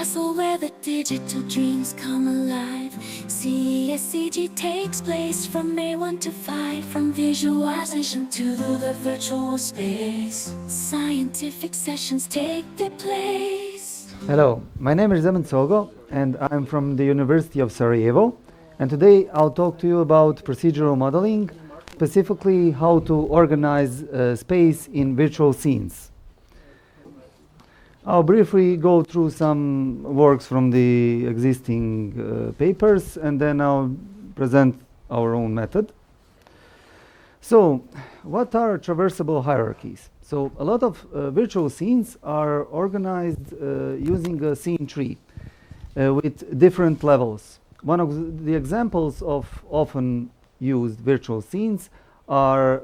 castle where the digital dreams come alive. CESCG takes place from May 1 to 5, from visualization to the virtual space. Scientific sessions take their place. Hello, my name is Zeman Sogo and I'm from the University of Sarajevo, and today I'll talk to you about procedural modeling, specifically how to organize space in virtual scenes. I'll briefly go through some works from the existing papers, and then I'll present our own method. So, what are traversable hierarchies? So, a lot of virtual scenes are organized using a scene tree with different levels. One of the examples of often used virtual scenes are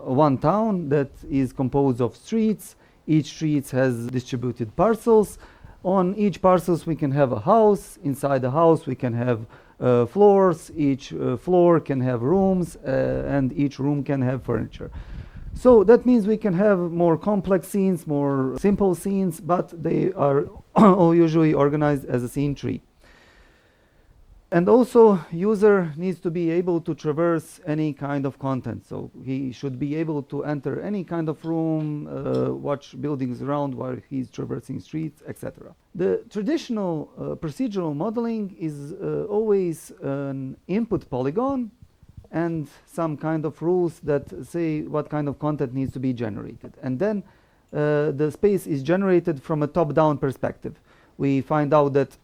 one town that is composed of streets. Each street has distributed parcels. On each parcels we can have a house. Inside the house we can have floors. Each floor can have rooms and each room can have furniture. So that means we can have more complex scenes, more simple scenes, but they are all usually organized as a scene tree. And also, user needs to be able to traverse any kind of content. So he should be able to enter any kind of room, watch buildings around while he's traversing streets, etc. The traditional procedural modeling is always an input polygon and some kind of rules that say what kind of content needs to be generated. And then the space is generated from a top-down perspective. We find out that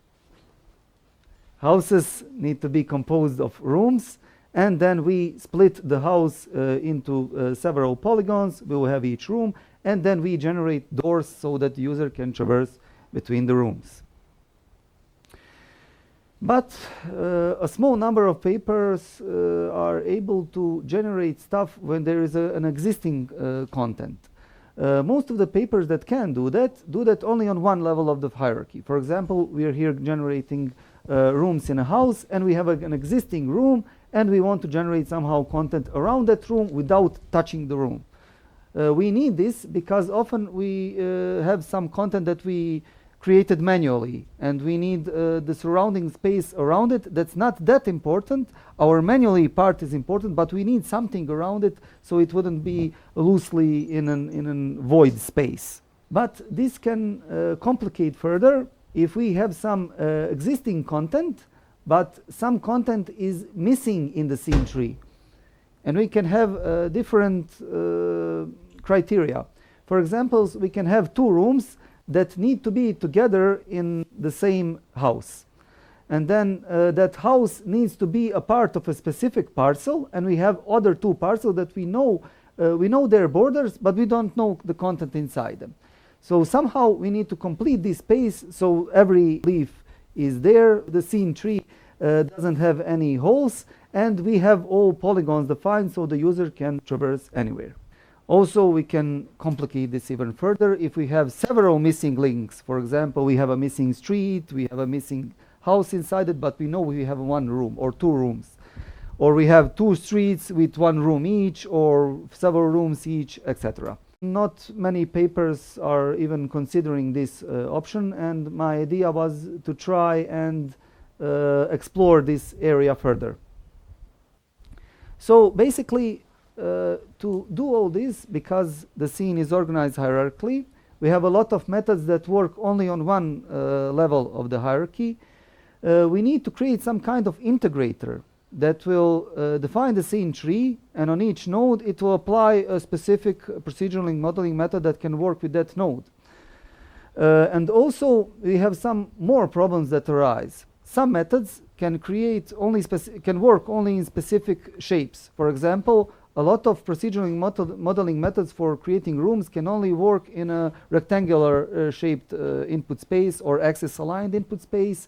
houses need to be composed of rooms, and then we split the house into several polygons. We will have each room, and then we generate doors so that the user can traverse between the rooms. But a small number of papers are able to generate stuff when there is an existing content. Most of the papers that can do that only on one level of the hierarchy. For example, we are here generating rooms in a house, and we have an existing room, and we want to generate somehow content around that room without touching the room. We need this because often we have some content that we created manually, and we need the surrounding space around it. That's not that important. Our manually part is important, but we need something around it so it wouldn't be loosely in a void space. But this can complicate further if we have some existing content, but some content is missing in the scene tree. And we can have different criteria. For example, we can have two rooms that need to be together in the same house. And then that house needs to be a part of a specific parcel, and we have other two parcels that we know their borders, but we don't know the content inside them. So somehow we need to complete this space so every leaf is there, the scene tree doesn't have any holes, and we have all polygons defined so the user can traverse anywhere. Also, we can complicate this even further if we have several missing links. For example, we have a missing street, we have a missing house inside it, but we know we have one room or two rooms. Or we have two streets with one room each, or several rooms each, etc. Not many papers are even considering this option, and my idea was to try and explore this area further. So basically, to do all this, because the scene is organized hierarchically, we have a lot of methods that work only on one level of the hierarchy. We need to create some kind of integrator that will define the scene tree, and on each node it will apply a specific procedural modeling method that can work with that node. And also we have some more problems that arise. Some methods can work only in specific shapes. For example, a lot of procedural modeling methods for creating rooms can only work in a rectangular shaped input space or axis aligned input space.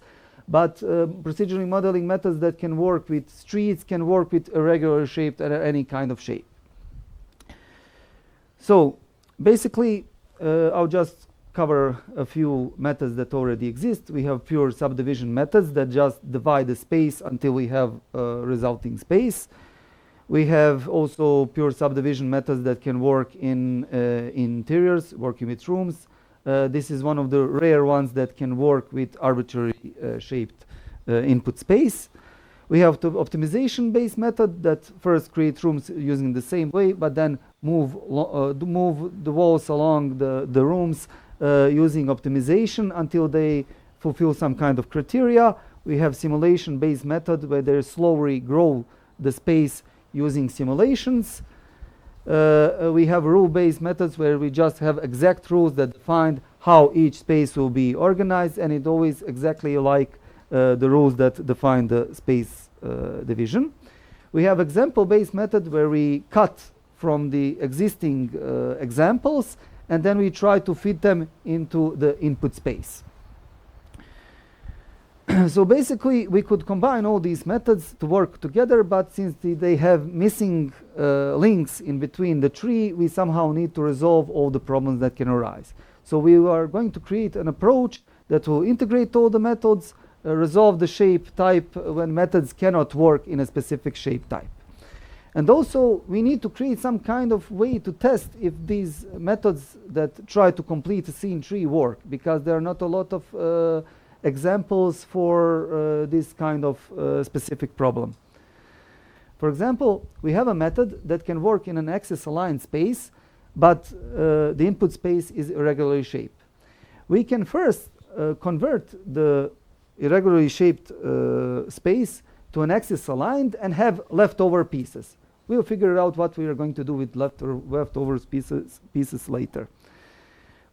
But procedural modeling methods that can work with streets can work with irregular shaped any kind of shape. So basically, I'll just cover a few methods that already exist. We have pure subdivision methods that just divide the space until we have a resulting space. We have also pure subdivision methods that can work in interiors, working with rooms. This is one of the rare ones that can work with arbitrary shaped input space. We have the optimization-based method that first creates rooms using the same way, but then move the walls along the rooms using optimization until they fulfill some kind of criteria. We have simulation-based method where they slowly grow the space using simulations. We have rule-based methods where we just have exact rules that define how each space will be organized, and it always exactly like the rules that define the space division. We have example-based method where we cut from the existing examples and then we try to fit them into the input space. So basically we could combine all these methods to work together, but since they have missing links in between the tree, we somehow need to resolve all the problems that can arise. So we are going to create an approach that will integrate all the methods, resolve the shape type when methods cannot work in a specific shape type. And also we need to create some kind of way to test if these methods that try to complete a scene tree work, because there are not a lot of examples for this kind of specific problem. For example, we have a method that can work in an axis aligned space, but the input space is irregularly shaped. We can first convert the irregularly shaped space to an axis aligned and have leftover pieces. We'll figure out what we are going to do with leftover pieces later.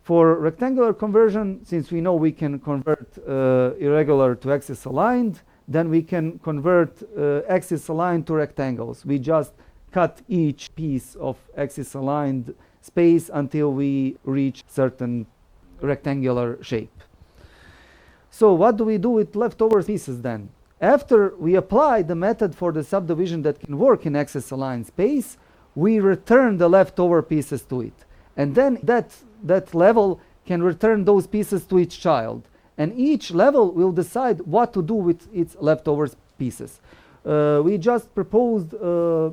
For rectangular conversion, since we know we can convert irregular to axis aligned, then we can convert axis aligned to rectangles. We just cut each piece of axis aligned space until we reach certain rectangular shape. So what do we do with leftover pieces then? After we apply the method for the subdivision that can work in axis aligned space, we return the leftover pieces to it. And then that level can return those pieces to each child. And each level will decide what to do with its leftover pieces. We just proposed a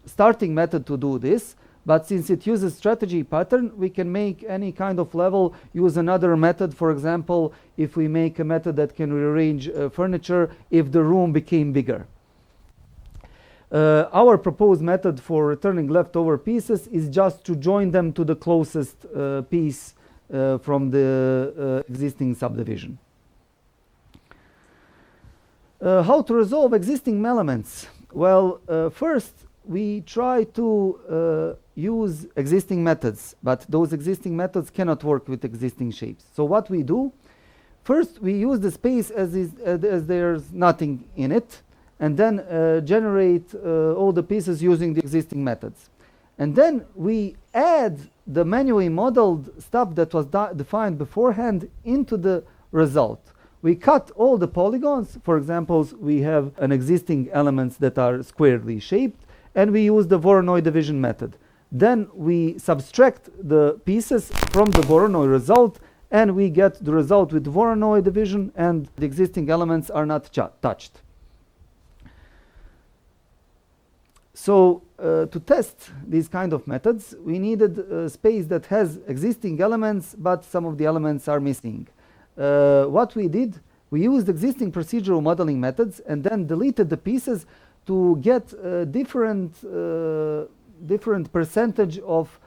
starting method to do this, but since it uses strategy pattern, we can make any kind of level use another method. For example, if we make a method that can rearrange furniture if the room became bigger. Our proposed method for returning leftover pieces is just to join them to the closest piece from the existing subdivision. How to resolve existing elements? Well, first we try to use existing methods, but those existing methods cannot work with existing shapes. So what we do, first we use the space as there's nothing in it, and then generate all the pieces using the existing methods. And then we add the manually modeled stuff that was defined beforehand into the result. We cut all the polygons. For example, we have an existing elements that are squarely shaped, and we use the Voronoi division method. Then we subtract the pieces from the Voronoi result, and we get the result with Voronoi division, and the existing elements are not touched. So to test these kind of methods, we needed a space that has existing elements, but some of the elements are missing. What we did, we used existing procedural modeling methods and then deleted the pieces to get different percentage of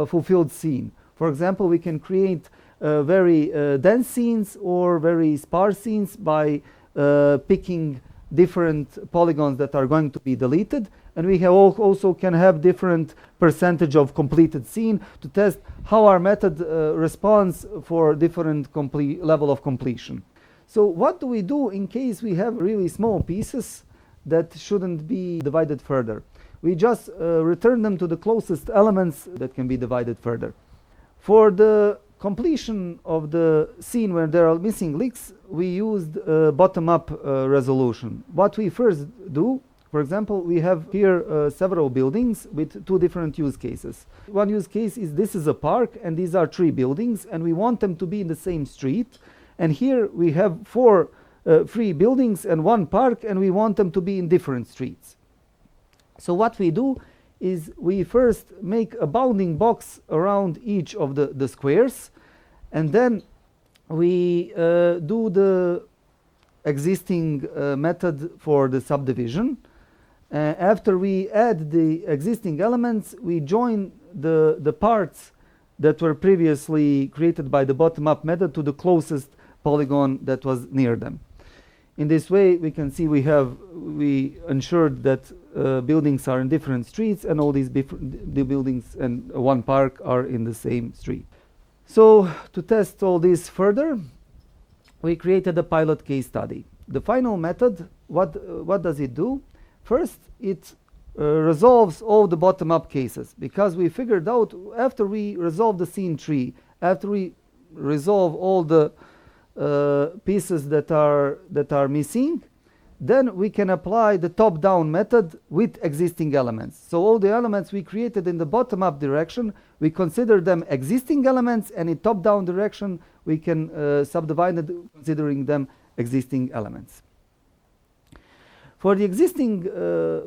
fulfilled scene. For example, we can create very dense scenes or very sparse scenes by picking different polygons that are going to be deleted, and we have also can have different percentage of completed scene to test how our method responds for different level of completion. So what do we do in case we have really small pieces that shouldn't be divided further? We just return them to the closest elements that can be divided further. For the completion of the scene where there are missing leaks, we used bottom-up resolution. What we first do, for example, we have here several buildings with two different use cases. One use case is this is a park and these are 3 buildings and we want them to be in the same street. And here we have 4 3 buildings and 1 park and we want them to be in different streets. So what we do is we first make a bounding box around each of the squares, And then we do the existing method for the subdivision. After we add the existing elements, we join the parts that were previously created by the bottom-up method to the closest polygon that was near them. In this way, we can see we ensured that buildings are in different streets, and all these the buildings and one park are in the same street. So to test all this further, we created a pilot case study. The final method, what does it do? First, it resolves all the bottom-up cases, because we figured out after we resolve the scene tree, after we resolve all the pieces that are missing, then we can apply the top-down method with existing elements. So all the elements we created in the bottom-up direction, we consider them existing elements, and in top-down direction, we can subdivide it considering them existing elements. For the existing,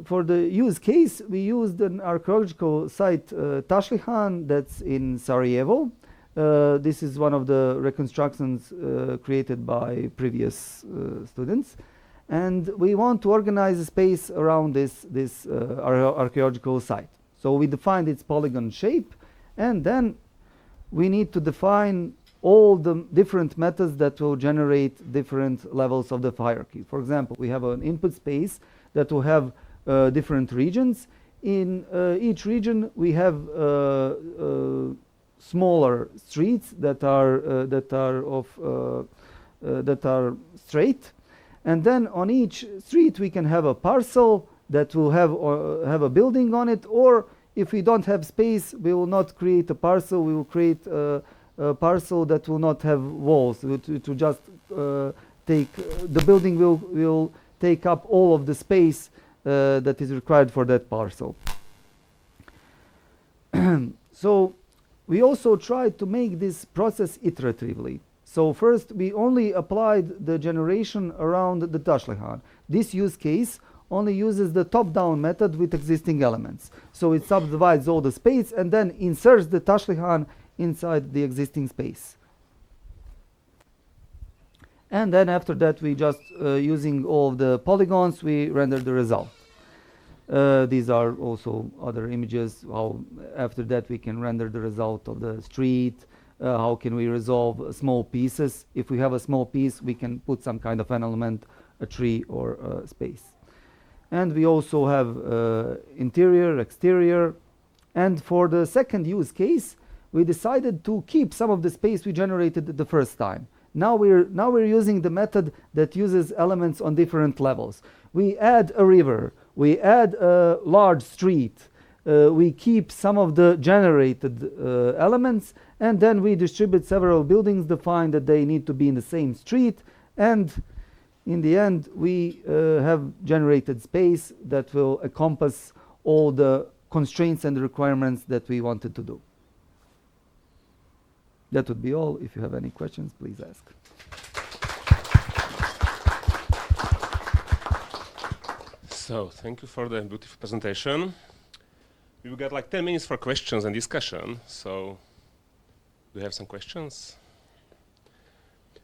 for the use case, we used an archaeological site, Tašlihan, that's in Sarajevo. This is one of the reconstructions created by previous students. And we want to organize a space around this archaeological site. So we defined its polygon shape, and then we need to define all the different methods that will generate different levels of the hierarchy. For example, we have an input space that will have different regions. In each region, we have smaller streets that are straight, and then on each street we can have a parcel that will have a building on it. Or if we don't have space, we will not create a parcel. We will create a parcel that will not have walls. To just take the building will take up all of the space that is required for that parcel. So we also tried to make this process iteratively. So first, we only applied the generation around the Tašlihan. This use case only uses the top-down method with existing elements. So it subdivides all the space and then inserts the Tašlihan inside the existing space. And then after that, we just, using all of the polygons, we render the result. These are also other images. How after that we can render the result of the street. How can we resolve small pieces? If we have a small piece, we can put some kind of an element, a tree or a space. And we also have interior, exterior. And for the second use case, we decided to keep some of the space we generated the first time. Now we're using the method that uses elements on different levels. We add a river, we add a large street, we keep some of the generated elements, and then we distribute several buildings, define that they need to be in the same street, and in the end we have generated space that will encompass all the constraints and requirements that we wanted to do. That would be all. If you have any questions, please ask. So, thank you for the beautiful presentation. We've got like 10 minutes for questions and discussion. So, do you have some questions?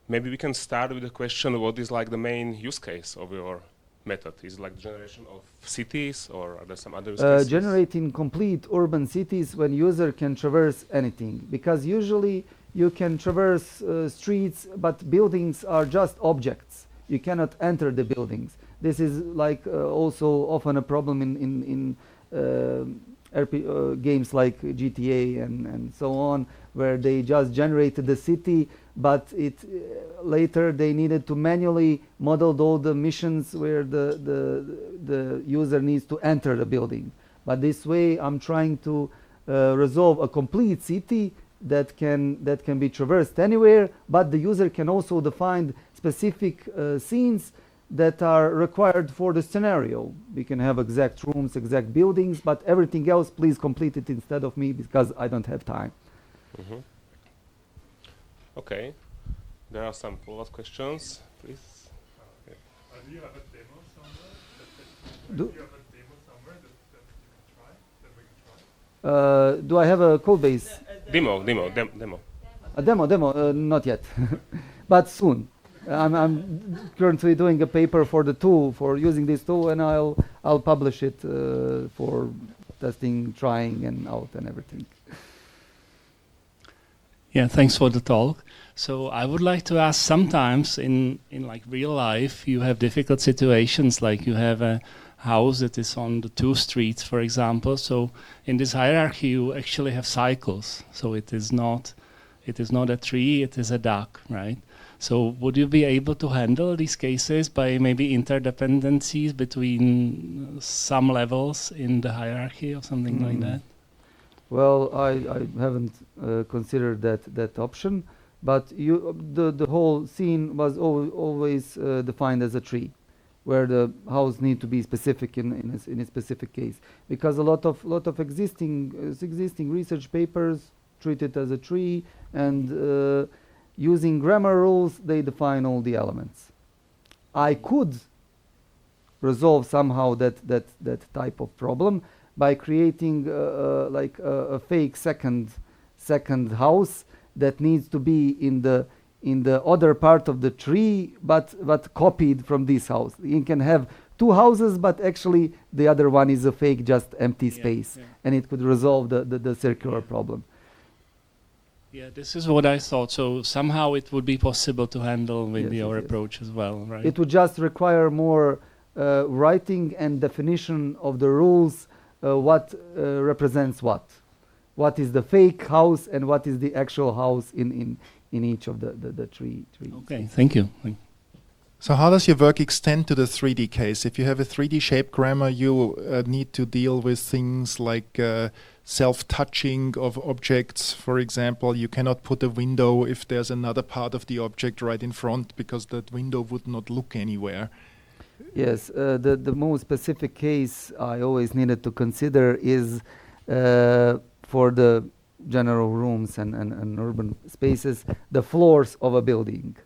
Maybe we can start with the question, what is like the main use case of your method? Is it like the generation of cities, or are there some other use cases? Generating complete urban cities when user can traverse anything. Because usually you can traverse streets, but buildings are just objects. You cannot enter the buildings. This is like also often a problem in games like GTA and so on, where they just generated the city, but later they needed to manually model all the missions where the user needs to enter the building. But this way, I'm trying to resolve a complete city that can be traversed anywhere, but the user can also define specific scenes that are required for the scenario. We can have exact rooms, exact buildings, but everything else, please complete it instead of me, because I don't have time. Mm-hmm. Okay. There are some follow-up questions, please. Okay. Do you have a demo somewhere that Do- you have a demo somewhere that we can try? Do I have a code base? Demo. A demo, not yet, but soon. I'm currently doing a paper for the tool, for using this tool, and I'll publish it for testing, trying, and out and everything. Yeah, thanks for the talk. So I would like to ask, sometimes in like real life, you have difficult situations, like you have a house that is on the 2 streets, for example. So in this hierarchy, you actually have cycles. So it is not a tree, it is a duck, right? So would you be able to handle these cases by maybe interdependencies between some levels in the hierarchy or something like that? Well, I haven't considered that option, but the whole scene was always defined as a tree, where the house need to be specific in a specific case, because a lot of existing research papers treat it as a tree, and using grammar rules they define all the elements. I could resolve somehow that type of problem by creating like a fake second house that needs to be in the other part of the tree, but copied from this house. You can have 2 houses, but actually the other one is a fake, just empty space, and it could resolve the circular problem. Yeah, this is what I thought. So somehow it would be possible to handle with your approach as well, right? It would just require more writing and definition of the rules, what represents what is the fake house and what is the actual house in each of the trees. Okay, thank you. So how does your work extend to the 3D case? If you have a 3D shape grammar, you need to deal with things like self-touching of objects. For example, you cannot put a window if there's another part of the object right in front, because that window would not look anywhere. Yes, the most specific case I always needed to consider is for the general rooms and urban spaces, the floors of a building.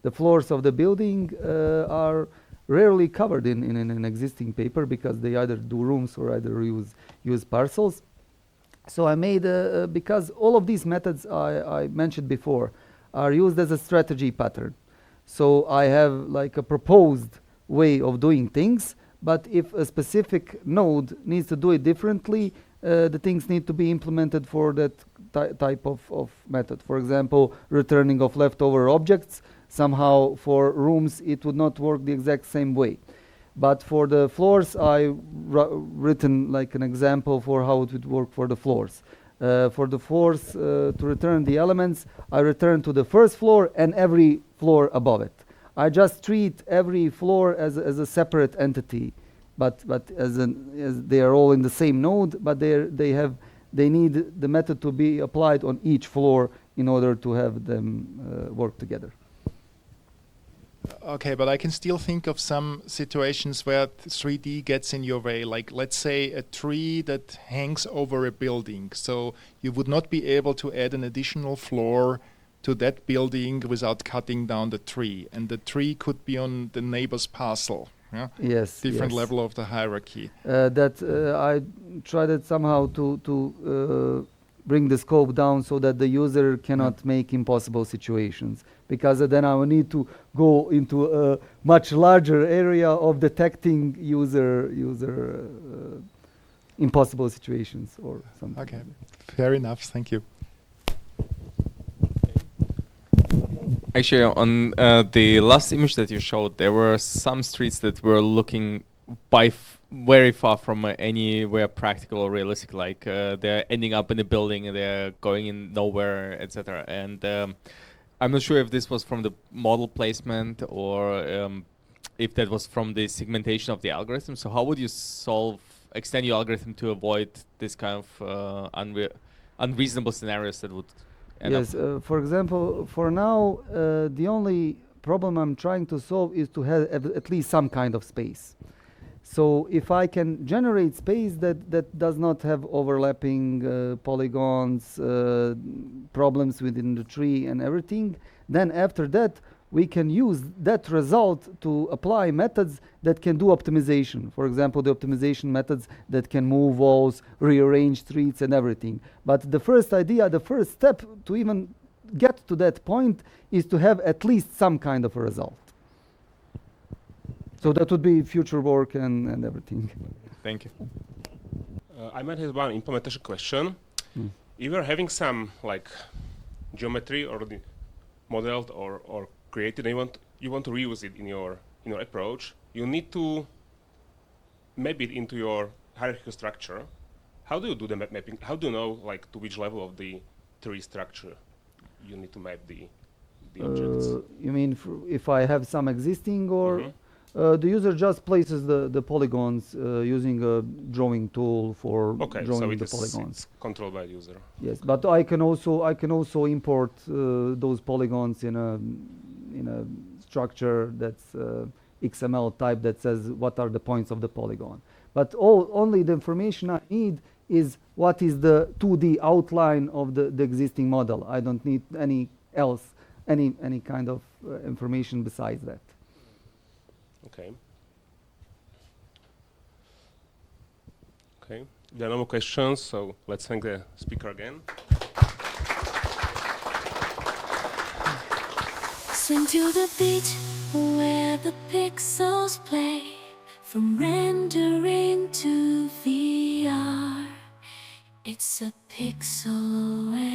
The floors of the building are rarely covered in an existing paper, because they either do rooms or either use parcels. So I made, because all of these methods I mentioned before are used as a strategy pattern. So I have like a proposed way of doing things, but if a specific node needs to do it differently, the things need to be implemented for that type of method. For example, returning of leftover objects. Somehow for rooms it would not work the exact same way. But for the floors, I written like an example for how it would work for the floors. For the floors, to return the elements, I return to the first floor and every floor above it. I just treat every floor as a separate entity, but as they are all in the same node, but they need the method to be applied on each floor in order to have them work together. Okay, but I can still think of some situations where 3D gets in your way, like let's say a tree that hangs over a building. So you would not be able to add an additional floor to that building without cutting down the tree. And the tree could be on the neighbor's parcel. Yeah? Yes. Different yes. level of the hierarchy. I tried it somehow to bring the scope down so that the user cannot make impossible situations, because then I will need to go into a much larger area of detecting user impossible situations or something. Okay, fair enough. Thank you. Actually, on the last image that you showed, there were some streets that were looking very far from anywhere practical or realistic. Like they're ending up in a building and they're going in nowhere, etc. And I'm not sure if this was from the model placement or if that was from the segmentation of the algorithm. So how would you extend your algorithm to avoid this kind of unreasonable scenarios that would end up? Yes, for example, for now, the only problem I'm trying to solve is to have at least some kind of space. So if I can generate space that does not have overlapping polygons, problems within the tree and everything, then after that we can use that result to apply methods that can do optimization. For example, the optimization methods that can move walls, rearrange streets and everything. But the first idea, the first step to even get to that point is to have at least some kind of a result. So that would be future work and everything. Thank you. I might have one implementation question. If you're having some like geometry already modeled or created, and you want to reuse it in your approach, you need to map it into your hierarchical structure. How do you do the mapping? How do you know like to which level of the tree structure you need to map the objects? You mean if I have some existing, or the user just places the polygons using a drawing tool for Okay, drawing so the it's polygons. controlled by the user. Yes, but I can also import those polygons in a structure that's XML type that says what are the points of the polygon. But only the information I need is what is the 2D outline of the existing model. I don't need any kind of information besides that. Okay. Okay. There are no more questions, so let's thank the speaker again. Swing to the beat where the pixels play. From rendering to VR, it's a pixel away.